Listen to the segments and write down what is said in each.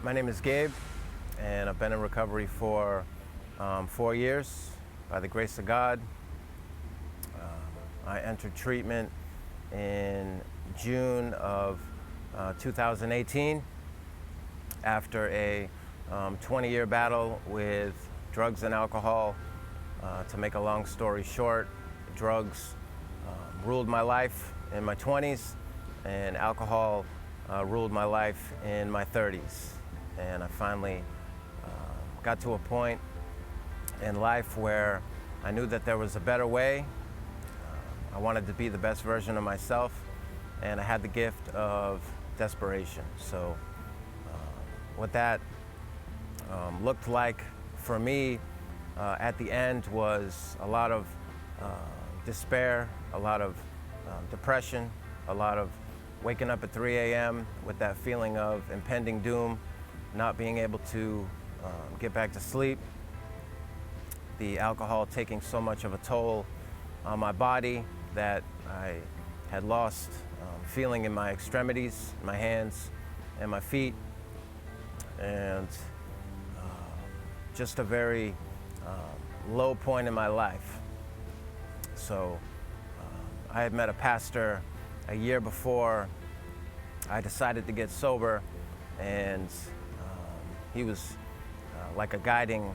My name is Gabe, and I've been in recovery for 4 years. By the grace of God, I entered treatment in June of 2018 after a 20-year battle with drugs and alcohol. To make a long story short, drugs ruled my life in my 20s, and alcohol ruled my life in my 30s. And I finally got to a point in life where I knew that there was a better way. I wanted to be the best version of myself, and I had the gift of desperation. So what that looked like for me at the end was a lot of despair, a lot of depression, a lot of waking up at 3 a.m. with that feeling of impending doom, not being able to get back to sleep, the alcohol taking so much of a toll on my body that I had lost feeling in my extremities, my hands and my feet, and just a very low point in my life. So I had met a pastor a year before I decided to get sober, and he was like a guiding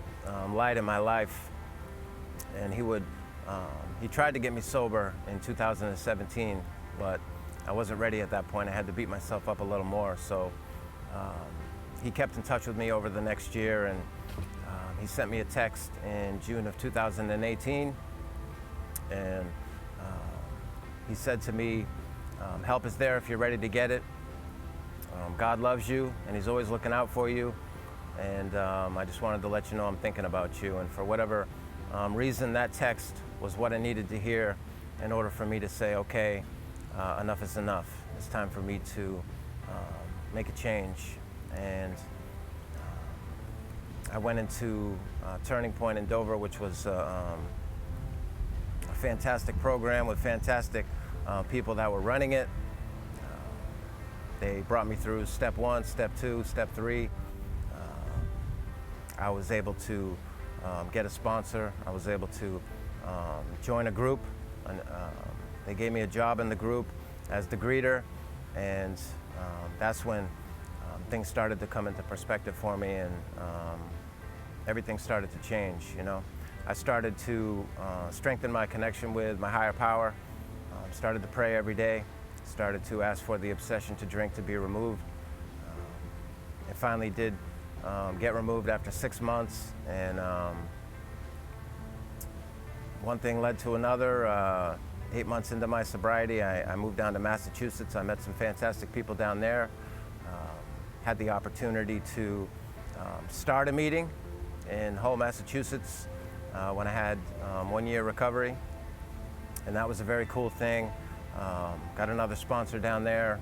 light in my life. And he tried to get me sober in 2017, but I wasn't ready at that point. I had to beat myself up a little more. So he kept in touch with me over the next year, and he sent me a text in June of 2018, and he said to me, help is there if you're ready to get it. God loves you, and he's always looking out for you. And I just wanted to let you know I'm thinking about you. And for whatever reason, that text was what I needed to hear in order for me to say, okay, enough is enough. It's time for me to make a change. And I went into Turning Point in Dover, which was a fantastic program with fantastic people that were running it. They brought me through step 1, step 2, step 3. I was able to get a sponsor. I was able to join a group. And, they gave me a job in the group as the greeter, and that's when things started to come into perspective for me, and everything started to change. You know, I started to strengthen my connection with my higher power. Started to pray every day. Started to ask for the obsession to drink to be removed. It finally did get removed after 6 months, and one thing led to another. 8 months into my sobriety, I moved down to Massachusetts. I met some fantastic people down there. Had the opportunity to start a meeting in Hull, Massachusetts when I had 1 year recovery, and that was a very cool thing. Got another sponsor down there,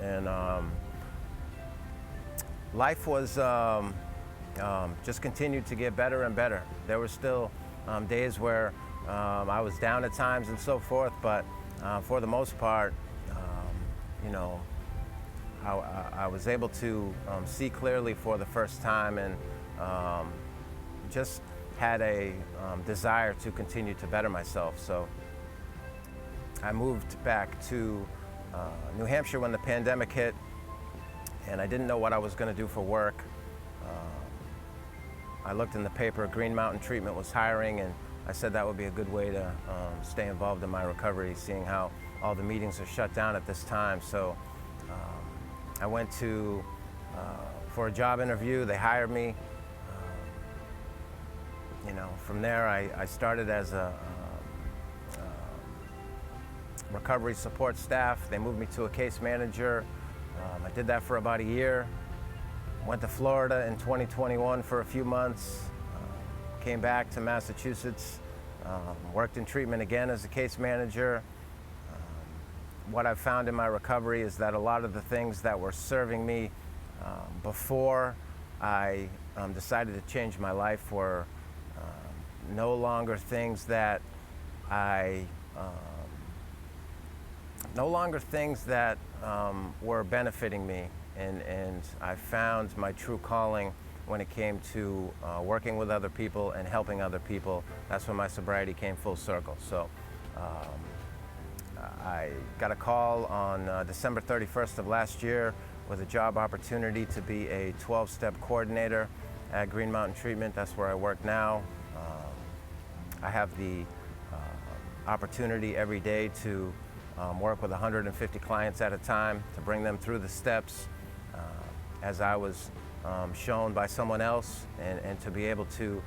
and life was just continued to get better and better. There were still days where I was down at times and so forth, but for the most part, you know, I was able to see clearly for the first time, and just had a desire to continue to better myself. So I moved back to New Hampshire when the pandemic hit, and I didn't know what I was going to do for work. I looked in the paper, Green Mountain Treatment was hiring, and I said that would be a good way to stay involved in my recovery, seeing how all the meetings are shut down at this time. So I went to for a job interview. They hired me. You know, from there I started as a recovery support staff. They moved me to a case manager. I did that for about a year. Went to Florida in 2021 for a few months. Came back to Massachusetts. Worked in treatment again as a case manager. What I've found in my recovery is that a lot of the things that were serving me before I decided to change my life were no longer things that were benefiting me. and I found my true calling when it came to working with other people and helping other people. That's when my sobriety came full circle. So I got a call on December 31st of last year with a job opportunity to be a 12-step coordinator at Green Mountain Treatment. That's where I work now. I have the opportunity every day to work with 150 clients at a time, to bring them through the steps as I was shown by someone else, and to be able to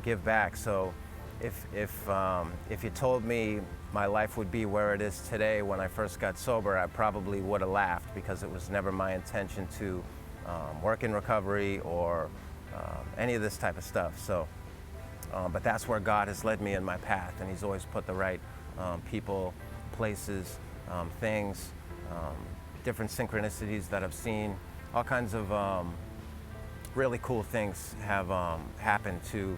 give back. So if you told me my life would be where it is today when I first got sober, I probably would have laughed, because it was never my intention to work in recovery or any of this type of stuff. So, but that's where God has led me in my path, and He's always put the right people, places, things, different synchronicities that I've seen. All kinds of really cool things have happened to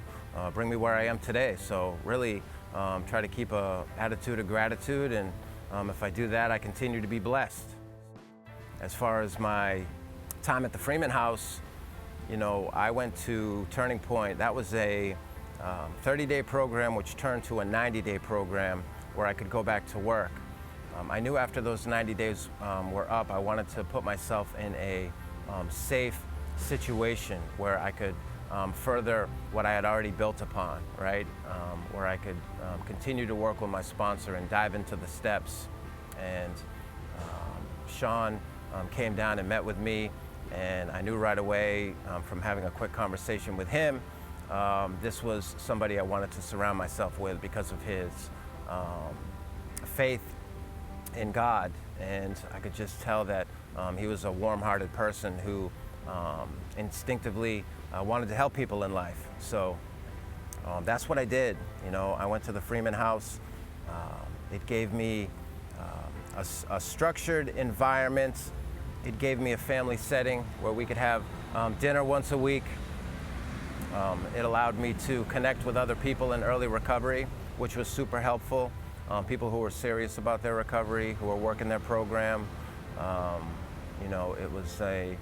bring me where I am today. So really try to keep an attitude of gratitude, and if I do that, I continue to be blessed. As far as my time at the Freeman House, you know, I went to Turning Point. That was a 30-day program which turned to a 90-day program where I could go back to work. I knew after those 90 days were up, I wanted to put myself in a safe situation where I could further what I had already built upon, right? Where I could continue to work with my sponsor and dive into the steps. And Sean came down and met with me, and I knew right away from having a quick conversation with him, this was somebody I wanted to surround myself with because of his faith in God. And I could just tell that he was a warm-hearted person who instinctively wanted to help people in life. So that's what I did. You know, I went to the Freeman House. It gave me a structured environment. It gave me a family setting where we could have dinner once a week. It allowed me to connect with other people in early recovery, which was super helpful. People who were serious about their recovery, who were working their program. You know, it was a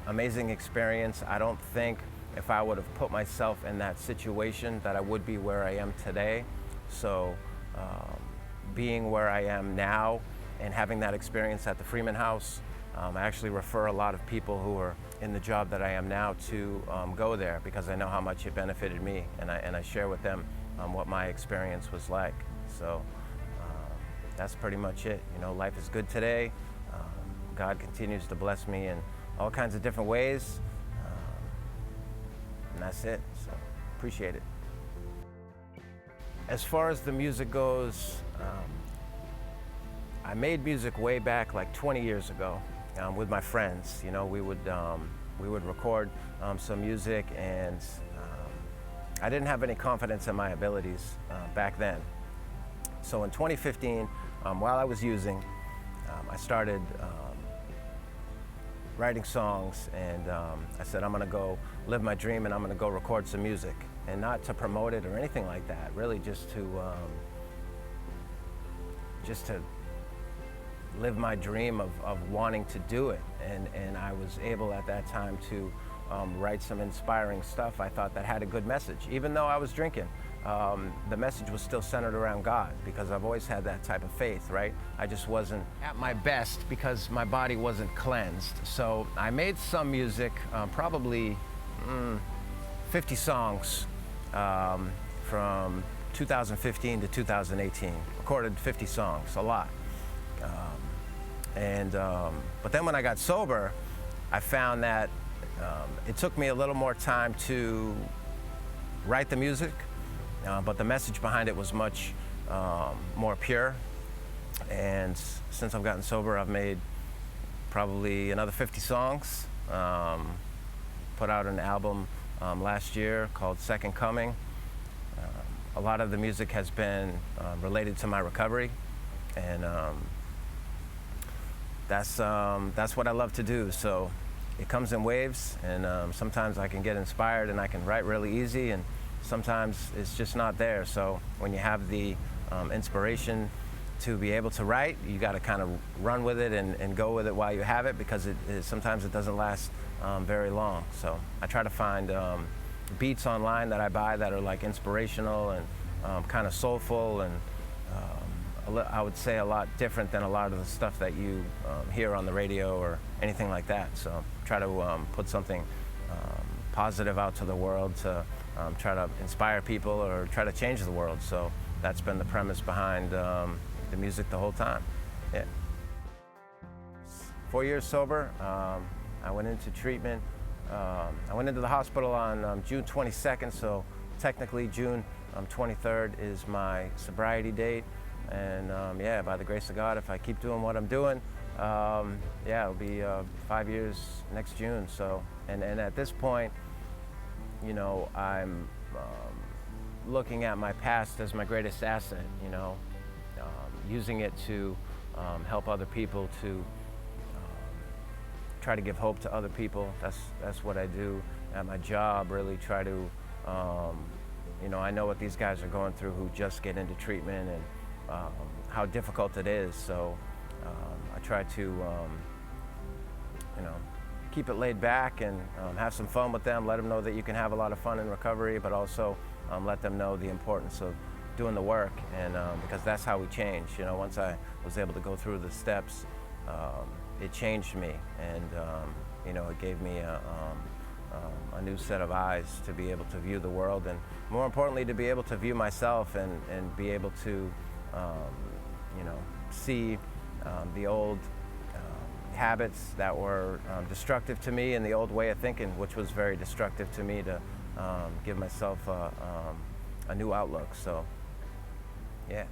amazing experience. I don't think if I would have put myself in that situation that I would be where I am today. So being where I am now and having that experience at the Freeman House, I actually refer a lot of people who are in the job that I am now to go there, because I know how much it benefited me, and I share with them what my experience was like. So that's pretty much it. You know, life is good today. God continues to bless me in all kinds of different ways, and that's it. So appreciate it. As far as the music goes, I made music way back like 20 years ago with my friends. You know, we would record some music, and I didn't have any confidence in my abilities back then. So in 2015, while I was using, I started writing songs, and I said, I'm gonna go live my dream, and I'm gonna go record some music. And not to promote it or anything like that, really just to live my dream of wanting to do it. And I was able at that time to write some inspiring stuff I thought that had a good message. Even though I was drinking, the message was still centered around God, because I've always had that type of faith, right? I just wasn't at my best because my body wasn't cleansed. So I made some music, probably 50 songs from 2015 to 2018. Recorded 50 songs, a lot. But then when I got sober, I found that it took me a little more time to write the music, but the message behind it was much more pure. And since I've gotten sober, I've made probably another 50 songs. Put out an album last year called Second Coming. A lot of the music has been related to my recovery, and that's what I love to do. So it comes in waves, and sometimes I can get inspired and I can write really easy, and sometimes it's just not there. So when you have the inspiration to be able to write, you got to kind of run with it and go with it while you have it, because sometimes it doesn't last very long. So I try to find beats online that I buy that are like inspirational and kind of soulful, and I would say a lot different than a lot of the stuff that you hear on the radio or anything like that. So try to put something positive out to the world to try to inspire people or try to change the world. So that's been the premise behind the music the whole time. Yeah. 4 years sober. I went into treatment. I went into the hospital on June 22nd, so technically June 23rd is my sobriety date. And yeah, by the grace of God, if I keep doing what I'm doing, yeah, it'll be 5 years next June. So, and at this point, you know, I'm looking at my past as my greatest asset, you know, using it to help other people, to try to give hope to other people. That's what I do at my job, really try to, you know, I know what these guys are going through who just get into treatment, and how difficult it is. So I try to, you know, keep it laid back and have some fun with them, let them know that you can have a lot of fun in recovery, but also let them know the importance of doing the work, and because that's how we change. You know, once I was able to go through the steps, it changed me, and you know, it gave me a new set of eyes to be able to view the world, and more importantly, to be able to view myself and be able to, you know, see the old habits that were destructive to me, and the old way of thinking, which was very destructive to me, to give myself a new outlook. So, yeah.